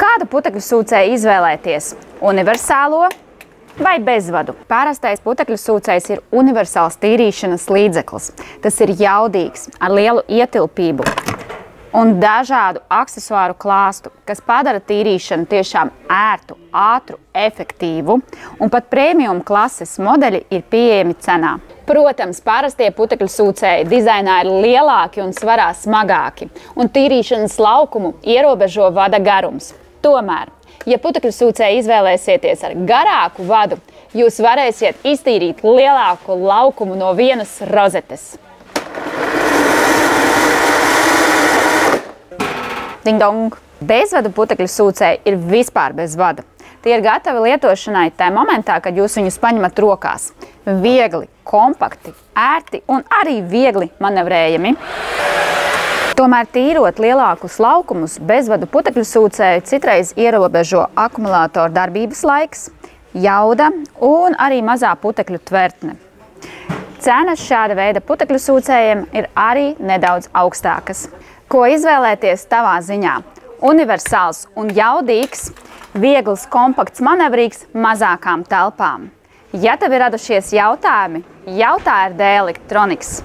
Kādu putekļu sūcēju izvēlēties? Universālo vai bezvadu? Parastais putekļu sūcējs ir universāls tīrīšanas līdzeklis. Tas ir jaudīgs, ar lielu ietilpību un dažādu aksesuāru klāstu, kas padara tīrīšanu tiešām ērtu, ātru, efektīvu, un pat premium klases modeļi ir pieejami cenā. Protams, parastie putekļu sūcēji dizainā ir lielāki un svarā smagāki, un tīrīšanas laukumu ierobežo vada garums. Tomēr, ja putekļu sūcēju izvēlēsieties ar garāku vadu, jūs varēsiet iztīrīt lielāku laukumu no vienas rozetes. Ding dong! Bezvadu putekļu sūcēji ir vispār bez vada. Tie ir gatavi lietošanai tajā momentā, kad jūs viņus paņemat rokās. Viegli, kompakti, ērti un arī viegli manevrējami. Tomēr tīrot lielākus laukumus, bezvadu putekļu sūcēju citreiz ierobežo akumulātoru darbības laiks, jauda un arī mazā putekļu tvertne. Cenas šāda veida putekļu sūcējiem ir arī nedaudz augstākas. Ko izvēlēties tavā ziņā? Universāls un jaudīgs, viegls, kompakts, manevrīgs mazākām telpām. Ja tev ir radušies jautājumi, jautā RD Electronics.